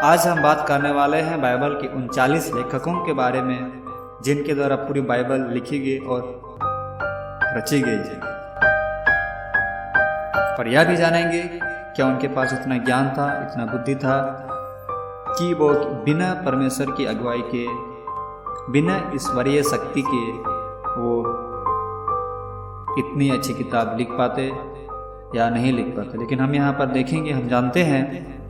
आज हम बात करने वाले हैं बाइबल के 39 लेखकों के बारे में जिनके द्वारा पूरी बाइबल लिखी गई और रची गई है। और यह भी जानेंगे क्या उनके पास इतना ज्ञान था, इतना बुद्धि था कि वो बिना परमेश्वर की अगुवाई के, बिना ईश्वरीय शक्ति के वो इतनी अच्छी किताब लिख पाते या नहीं लिख पाते। लेकिन हम यहाँ पर देखेंगे, हम जानते हैं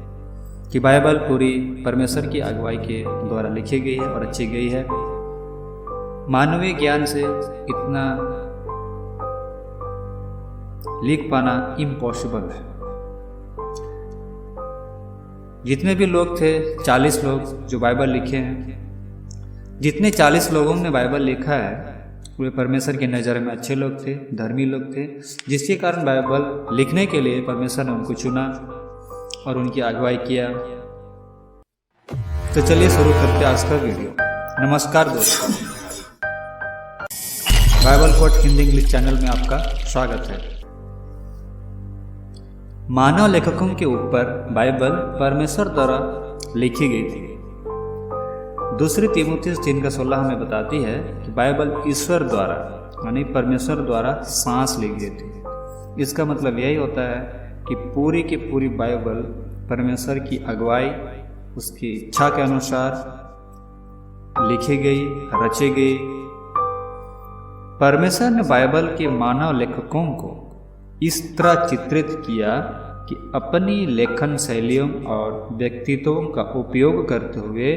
कि बाइबल पूरी परमेश्वर की अगुवाई के द्वारा लिखी गई है और रची गई है। मानवीय ज्ञान से इतना लिख पाना इम्पॉसिबल है। जितने भी लोग थे, 40 लोग जो बाइबल लिखे हैं, जितने 40 लोगों ने बाइबल लिखा है वे परमेश्वर की नज़र में अच्छे लोग थे, धर्मी लोग थे, जिसके कारण बाइबल लिखने के लिए परमेश्वर ने उनको चुना और उनकी अगुवाई किया। तो चलिए शुरू करते हैं आज का वीडियो। नमस्कार दोस्तों, Bible quote Hindi English channel में आपका स्वागत है। मानव लेखकों के ऊपर बाइबल परमेश्वर द्वारा लिखी गई थी। दूसरी तीमुथियुस 3:16 हमें बताती है कि बाइबल ईश्वर द्वारा यानी परमेश्वर द्वारा सांस ली गई थी। इसका मतलब यही होता है कि पूरी की पूरी बाइबल परमेश्वर की अगुवाई, उसकी इच्छा के अनुसार लिखी गई, रची गई। परमेश्वर ने बाइबल के मानव लेखकों को इस तरह चित्रित किया कि अपनी लेखन शैलियों और व्यक्तित्वों का उपयोग करते हुए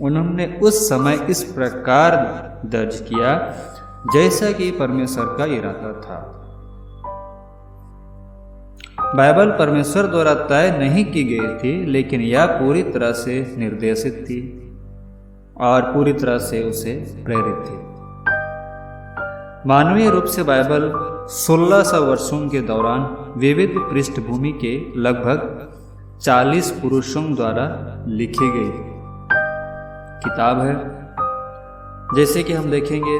उन्होंने उस समय इस प्रकार दर्ज किया जैसा कि परमेश्वर का इरादा था। बाइबल परमेश्वर द्वारा तय नहीं की गई थी, लेकिन यह पूरी तरह से निर्देशित थी और पूरी तरह से उसे प्रेरित थी। मानवीय रूप से बाइबल 1600 वर्षों के दौरान विविध पृष्ठभूमि के लगभग 40 पुरुषों द्वारा लिखी गई किताब है। जैसे कि हम देखेंगे,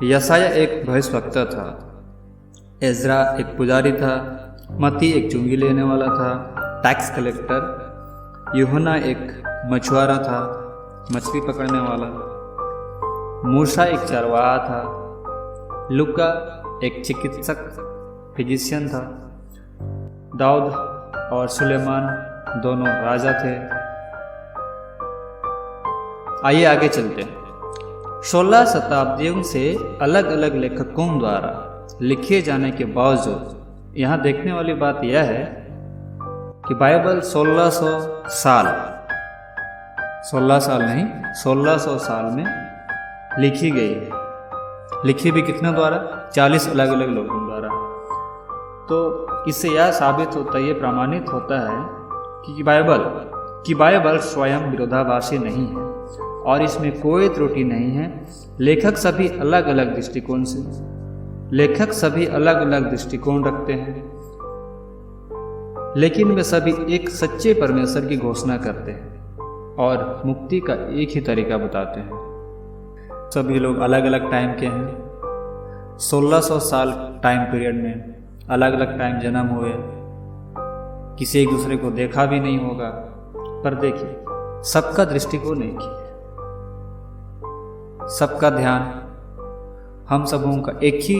यशाया एक भविष्यवक्ता था, एजरा एक पुजारी था, मत्ती एक चुंगी लेने वाला था, टैक्स कलेक्टर, यूहन्ना एक मछुआरा था, मछली पकड़ने वाला, मूसा एक चरवाहा था, लुका एक चिकित्सक फिजिशियन था, दाऊद और सुलेमान दोनों राजा थे। आइए आगे चलते हैं। 16 शताब्दियों से अलग अलग लेखकों द्वारा लिखे जाने के बावजूद यहाँ देखने वाली बात यह है कि बाइबल 1600 साल में लिखी गई है। लिखी भी कितने द्वारा? 40 अलग अलग लोगों द्वारा। तो इससे यह साबित होता है, ये प्रमाणित होता है कि बाइबल स्वयं विरोधाभासी नहीं है और इसमें कोई त्रुटि नहीं है। लेखक सभी अलग अलग दृष्टिकोण रखते हैं, लेकिन वे सभी एक सच्चे परमेश्वर की घोषणा करते हैं और मुक्ति का एक ही तरीका बताते हैं। सभी लोग अलग अलग टाइम के हैं। 1600 साल टाइम पीरियड में अलग अलग टाइम जन्म हुए, किसी एक दूसरे को देखा भी नहीं होगा, पर देखिए सबका दृष्टिकोण एक ही है, सबका ध्यान हम सबों का एक ही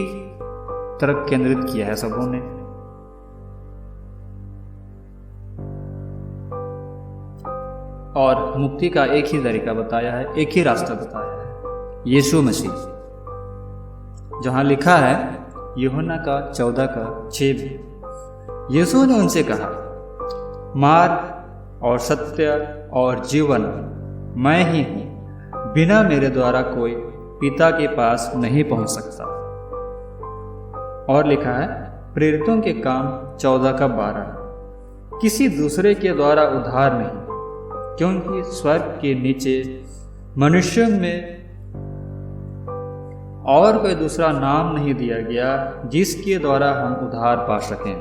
तरफ केंद्रित किया है सबों ने। और मुक्ति का एक ही तरीका बताया है, एक ही रास्ता बताया है, यीशु मसीह। जहां लिखा है यूहन्ना का 14:6 भी, यीशु ने उनसे कहा, मार्ग और सत्य और जीवन मैं ही हूं, बिना मेरे द्वारा कोई पिता के पास नहीं पहुंच सकता। और लिखा है प्रेरितों के काम 14:12, किसी दूसरे के द्वारा उद्धार नहीं, क्योंकि स्वर्ग के नीचे मनुष्यों में और कोई दूसरा नाम नहीं दिया गया जिसके द्वारा हम उद्धार पा सकें।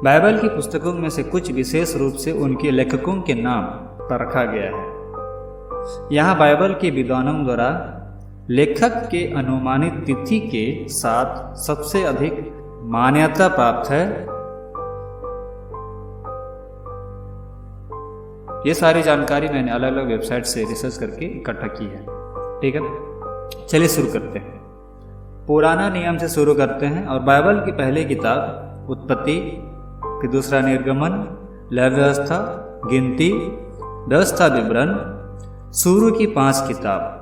बाइबल की पुस्तकों में से कुछ विशेष रूप से उनके लेखकों के नाम पर रखा गया है। यहाँ बाइबल के विद्वानों द्वारा लेखक के अनुमानित तिथि के साथ सबसे अधिक मान्यता प्राप्त है ये सारी जानकारी मैंने अलग अलग वेबसाइट से रिसर्च करके इकट्ठा की है। ठीक है, चलिए शुरू करते हैं। पुराना नियम से शुरू करते हैं। और बाइबल की पहली किताब उत्पत्ति, फिर दूसरा निर्गमन, लय व्यवस्था, गिनती, व्यवस्था विवरण, शुरू की 5 किताब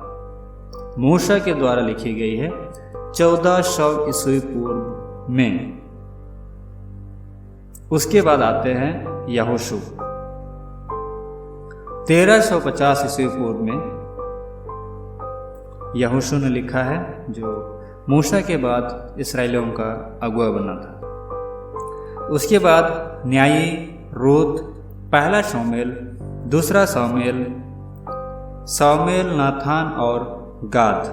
मूसा के द्वारा लिखी गई है 1400 ईस्वी पूर्व में। उसके बाद आते हैं यहोशू 1350 ईस्वी पूर्व में यहोशू ने लिखा है, जो मूसा के बाद इसराइलियों का अगुआ बना था। उसके बाद न्यायी, रूत, पहला शमूएल, दूसरा शमूएल, नाथान और गाद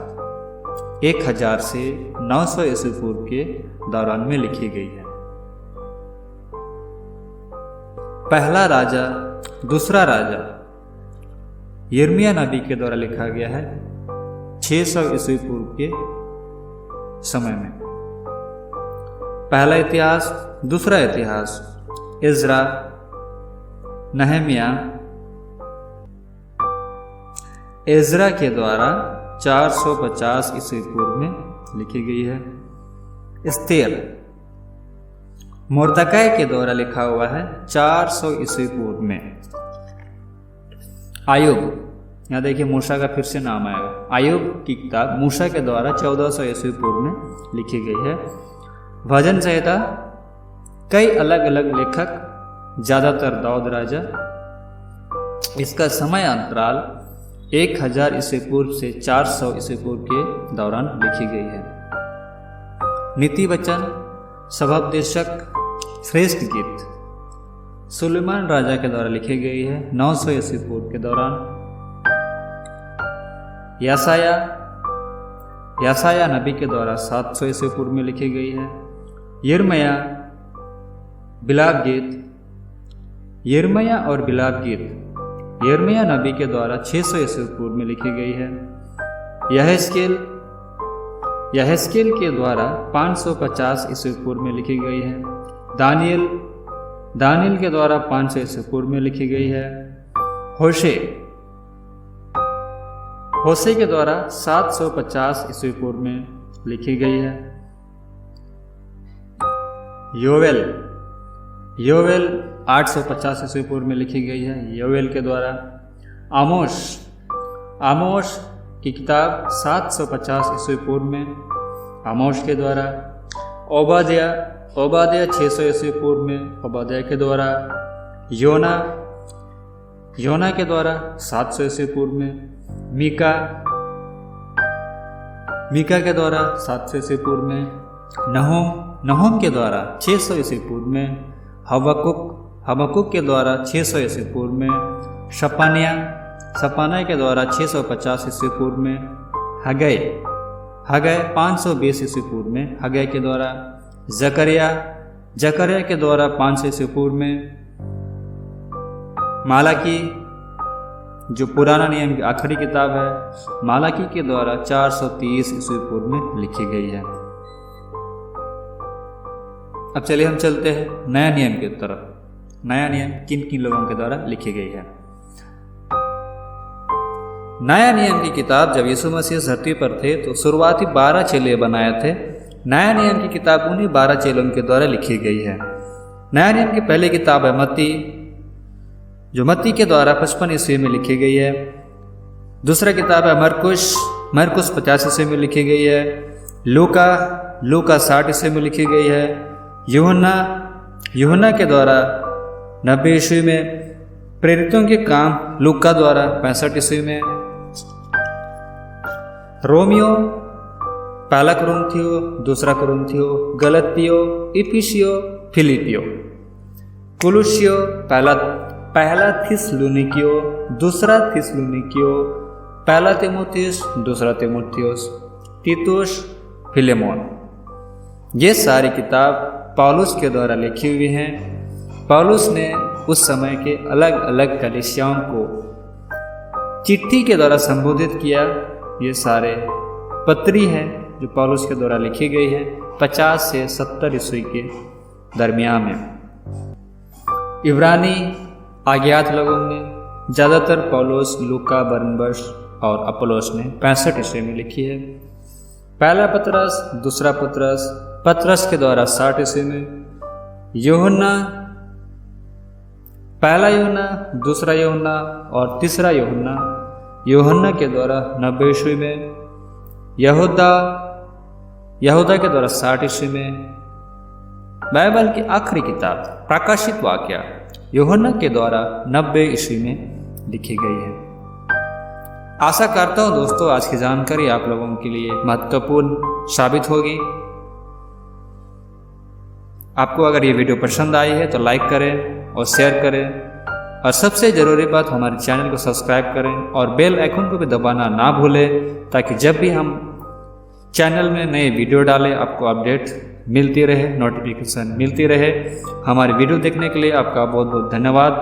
1000 से 900 ईस्वी पूर्व के दौरान में लिखी गई है। पहला राजा, दूसरा राजा यिर्मयाह नबी के द्वारा लिखा गया है 600 ईस्वी पूर्व के समय में। पहला इतिहास, दूसरा इतिहास इज़रा, नहम्याह, इज़रा के द्वारा 450 ईस्वी पूर्व में लिखी गई है। एस्तेर मोर्दकाई के द्वारा लिखा हुआ है 400 ईस्वी पूर्व में। आयुब, यहाँ देखिए मूसा का फिर से नाम आएगा। आयुब की किताब मूसा के द्वारा 1400 ईस्वी पूर्व में लिखी गई है। भजन संहिता कई अलग अलग लेखक, ज़्यादातर दाऊद राजा। इसका समय अंतराल 1000 ईस्वी पूर्व से 400 ईस्वी पूर्व के दौरान लिखी गई है। नीति वचन, सभापदेशक, श्रेष्ठ गीत सुलेमान राजा के द्वारा लिखी गई है 900 ईस्वी पूर्व के दौरान। यशायाह नबी के द्वारा 700 ईस्वी पूर्व में लिखी गई है। यिर्मयाह, बिलाप गीत, यिर्मयाह और बिलाप गीत यिर्मयाह नबी के द्वारा 600 ईस्वी पूर्व में लिखी गई है। यहेजकेल के द्वारा 550 ईस्वी पूर्व में लिखी गई है। दानियल के द्वारा 500 ईस्वी पूर्व में लिखी गई है। होशे के द्वारा 750 ईस्वी पूर्व में लिखी गई है। योवेल 850 ईस्वी पूर्व में लिखी गई है। योवेल के द्वारा आमोस की किताब 750 ईस्वी पूर्व में, आमोस के द्वारा। ओबादिया 600 ईस्वी पूर्व में, ओबादिया के द्वारा। योना के द्वारा 700 ईस्वी पूर्व में। मीका के द्वारा 700 ईस्वी पूर्व में। नहूम के द्वारा 600 ईस्वी पूर्व में। हबक्कुक के द्वारा 600 ईस्वी पूर्व में। सपानिया के द्वारा 650 ईस्वी पूर्व में। हगै 520 ईस्वी पूर्व में, हगै के द्वारा। जकरिया के द्वारा 500 ईस्वी पूर्व में। मालाकी, जो पुराना नियम की आखिरी किताब है, मालाकी के द्वारा 430 ईस्वी पूर्व में लिखी गई है। अब चलिए हम चलते हैं नया नियम की तरफ। नया नियम किन किन लोगों के द्वारा लिखी गई है। नया नियम की किताब जब यीशु मसीह धरती पर थे तो शुरुआती 12 चेले बनाए थे। नया नियम की किताब उन्हीं 12 चेलों के द्वारा लिखी गई है। नया नियम की पहली किताब है मत्ती, जो मत्ती के द्वारा 55 ईस्वी में लिखी गई है। दूसरा किताब है मरकुस 50 ईस्वी में लिखी गई है। लूका 60 ईस्वी में लिखी गई है। यूहन्ना के द्वारा 90 ईस्वी में। प्रेरितों के काम लूका द्वारा 65 ईस्वी में। रोमियो, पहला कुरिन्थियो, दूसरा कुरिन्थियो, गलतियो, इफिसियो, फिलिपियो, कुलुसियो, पहला थिस्सलुनीकियो, दूसरा थिस्सलुनीकियो, पहला तीमुथियुस, दूसरा तीमुथियुस, तीतुस, फिलेमोन। ये सारी किताब पौलुस के द्वारा लिखी हुई हैं। पौलुस ने उस समय के अलग अलग कलीसियाओं को चिट्ठी के द्वारा संबोधित किया। ये सारे पत्री हैं जो पौलुस के द्वारा लिखी गई है 50 से 70 ईस्वी के दरमियान में। इब्रानी अज्ञात लोगों में, ज़्यादातर पौलुस, लूका, बरनबास और अपोलोस ने 65 ईस्वी में लिखी है। पहला पतरस, दूसरा पतरस, पतरस के द्वारा 60 ईस्वी में, यूहन्ना, पहला यूहन्ना, दूसरा यूहन्ना और तीसरा यूहन्ना के द्वारा 90 ईस्वी में, यहूदा के द्वारा 60 ईस्वी में। बाइबल की आखिरी किताब प्रकाशित वाक्य यूहन्ना के द्वारा 90 ईस्वी में लिखी गई है। आशा करता हूँ दोस्तों आज की जानकारी आप लोगों के लिए महत्वपूर्ण साबित होगी। आपको अगर ये वीडियो पसंद आई है तो लाइक करें और शेयर करें, और सबसे ज़रूरी बात हमारे चैनल को सब्सक्राइब करें और बेल आइकन को भी दबाना ना भूलें, ताकि जब भी हम चैनल में नए वीडियो डालें आपको अपडेट मिलती रहे, नोटिफिकेशन मिलती रहे। हमारी वीडियो देखने के लिए आपका बहुत बहुत धन्यवाद।